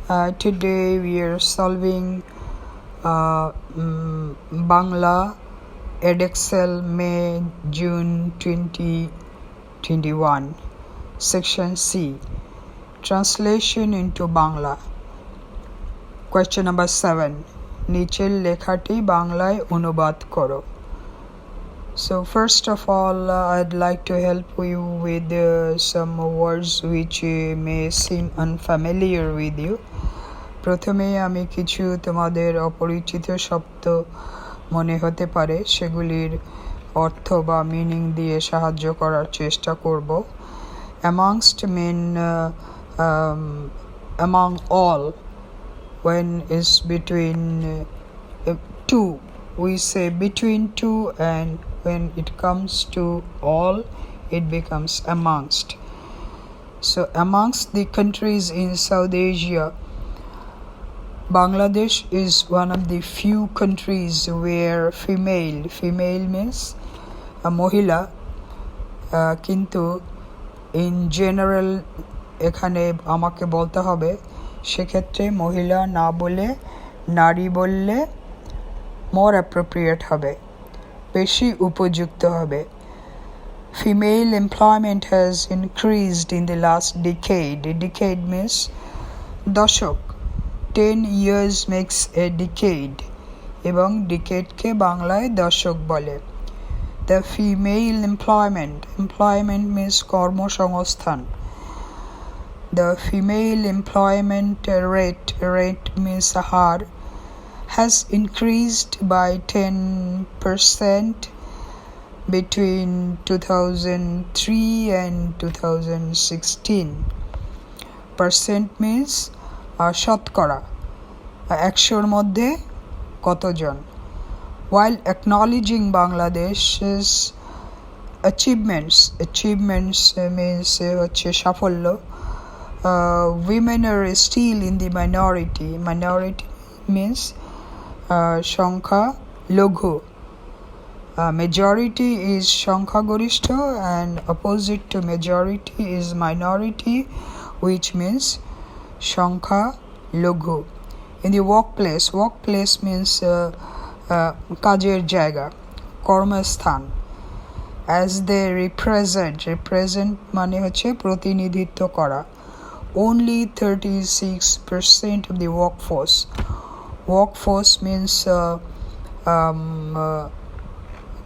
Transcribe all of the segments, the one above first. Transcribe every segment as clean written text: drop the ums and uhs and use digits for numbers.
Today we are solving Bangla Edexcel May June 2021 Section C Translation into Bangla Question number 7 নিচের লেখাটি বাংলায় অনুবাদ করো So first of all I'd like to help you with some words which may seem unfamiliar with you প্রথমে আমি কিছু তোমাদের অপরিচিত শব্দ মনে হতে পারে সেগুলির অর্থ বা মিনিং দিয়ে সাহায্য করার চেষ্টা করব amongst mean among all when is between two we say between two and when it comes to all it becomes amongst so amongst the countries in South Asia Bangladesh is one of the few countries where female means a mohila কিন্তু in general এখানে আমাকে বলতে হবে সেক্ষেত্রে মহিলা না বলে নারী বললে more appropriate হবে বেশি উপযুক্ত হবে Female employment has increased in the last decade. A decade means দশক 10 years makes a decade এবং decade কে বাংলায় দশক বলে The female employment means কর্মসংস্থান The female employment rate means her has increased by 10% between 2003 and 2016 percent means শতকরা 100 মধ্যে কতজন while acknowledging Bangladesh's achievements means হচ্ছে সাফল্য women are still in the minority means সংখ্যা লঘু majority is সংখ্যাগরিষ্ঠ and opposite to majority is minority which means সংখ্যা লঘু in the workplace means কাজের জায়গা কর্মস্থান as they represent মানে হচ্ছে প্রতিনিধিত্ব করা only 36% of the workforce means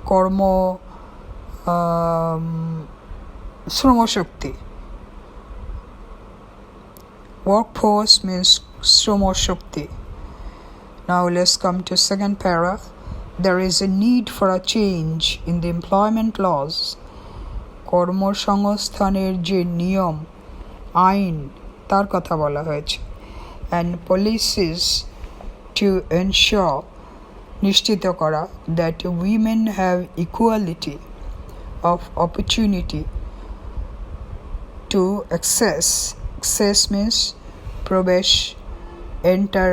কর্ম শ্রমশক্তি Workforce means শ্রমশক্তি Now let's come to second para. There is a need for a change in the employment laws. কর্মসংস্থানের যে নিয়ম আইন তার কথা বলা হয়েছে and policies to ensure নিশ্চিত করা that women have equality of opportunity to access means প্রবেশ enter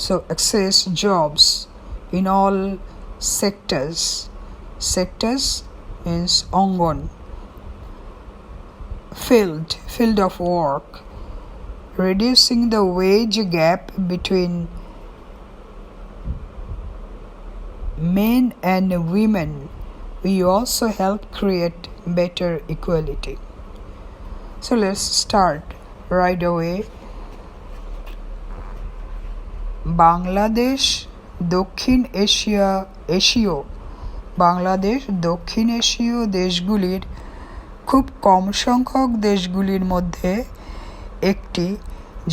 so access jobs in all sectors means Angan field of work reducing the wage gap between men and women we also help create better equality so let's start right away Bangladesh দক্ষিণ এশীয় দেশগুলির খুব কম সংখ্যক দেশগুলির মধ্যে একটি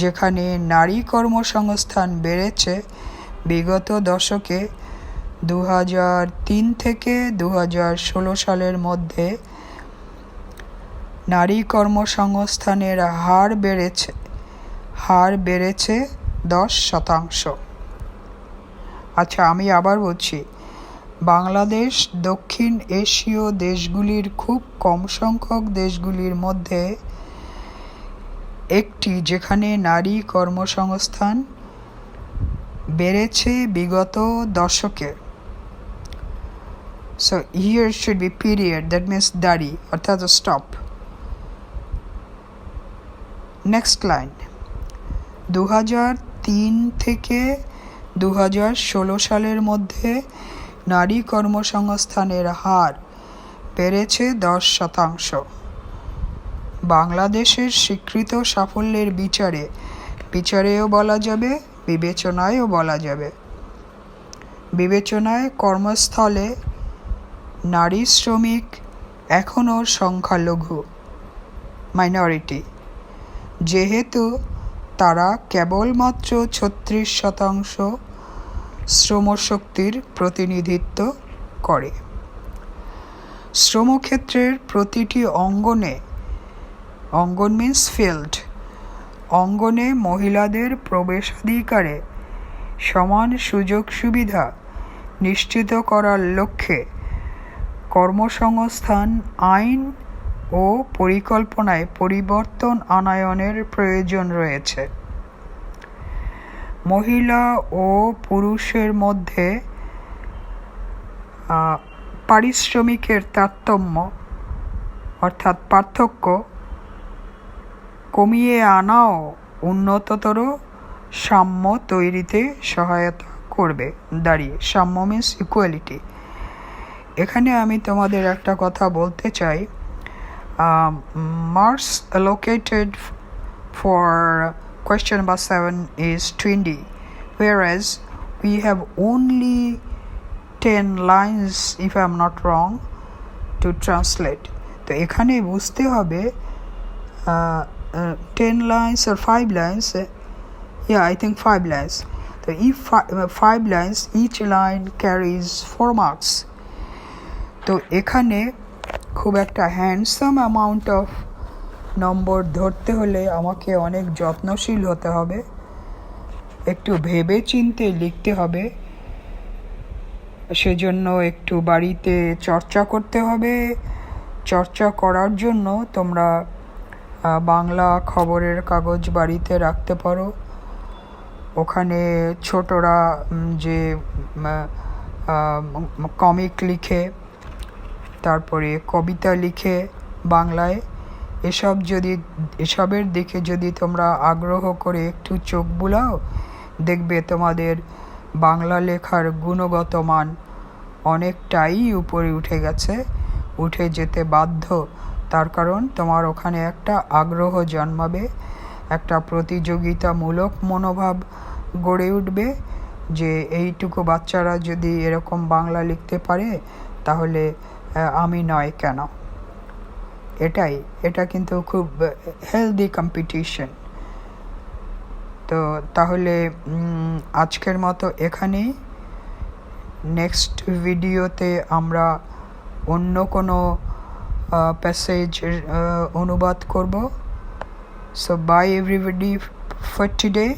যেখানে নারী কর্মসংস্থান বেড়েছে বিগত দশকে 2003 থেকে 2016 সালের মধ্যে নারী কর্মসংস্থানের হার বেড়েছে 10% আচ্ছা আমি আবার বলছি বাংলাদেশ দক্ষিণ এশীয় দেশগুলির খুব কম সংখ্যক দেশগুলির মধ্যে একটি যেখানে নারী কর্মসংস্থান বেড়েছে বিগত দশকে So here should be period that means dari অর্থাৎ stop Next line 2003 থেকে 2016 সালের মধ্যে নারী কর্মসংস্থানের হার বেড়েছে 10%। বাংলাদেশের স্বীকৃত সাফল্যের বিচারেও বলা যাবে, বিবেচনায়ও বলা যাবে। বিবেচনায় কর্মস্থলে নারী শ্রমিক এখনও সংখ্যালঘু, মাইনরিটি, যেহেতু তারা কেবলমাত্র 36% শ্রমশক্তির প্রতিনিধিত্ব করে। শ্রমক্ষেত্রের প্রতিটি অঙ্গন মিন্স ফিল্ড, অঙ্গনে মহিলাদের প্রবেশাধিকারে সমান সুযোগ সুবিধা নিশ্চিত করার লক্ষ্যে কর্মসংস্থান আইন ও পরিকল্পনায় পরিবর্তন আনয়নের প্রয়োজন রয়েছে। মহিলা ও পুরুষের মধ্যে পারিশ্রমিকের তারতম্য অর্থাৎ পার্থক্য কমিয়ে আনাও উন্নততর সাম্য তৈরিতে সহায়তা করবে। সাম্য মিন্স ইকুয়ালিটি। এখানে আমি তোমাদের একটা কথা বলতে চাই, marks allocated for question number 7 is 20, whereas we have only 10 lines, if I am not wrong, to translate. তো এখানে বুঝতে হবে 10 lines or 5 lines, I think 5 lines. So if 5 lines, each line carries 4 marks. তো এখানে খুব একটা handsome amount of নম্বর ধরতে হলে আমাকে অনেক যত্নশীল হতে হবে, একটু ভেবে চিন্তে লিখতে হবে, সেজন্য একটু বাড়িতে চর্চা করতে হবে। চর্চা করার জন্য তোমরা বাংলা খবরের কাগজ বাড়িতে রাখতে পারো। ওখানে ছোটরা যে কমিক লিখে, তারপরে কবিতা লিখে বাংলায়, এসবের দিকে যদি তোমরা আগ্রহ করে একটু চোখ বুলাও, দেখবে তোমাদের বাংলা লেখার গুণগত মান অনেকটাই উপরে উঠে যেতে বাধ্য। তার কারণ তোমার ওখানে একটা আগ্রহ জন্মাবে, একটা প্রতিযোগিতামূলক মনোভাব গড়ে উঠবে যে এইটুকু বাচ্চারা যদি এরকম বাংলা লিখতে পারে তাহলে আমি নয় কেন। এটা কিন্তু খুব হেলদি কম্পিটিশন। তো তাহলে আজকের মতো এখানেই। নেক্সট ভিডিওতে আমরা অন্য কোনো প্যাসেজ অনুবাদ করব। So bye everybody for today.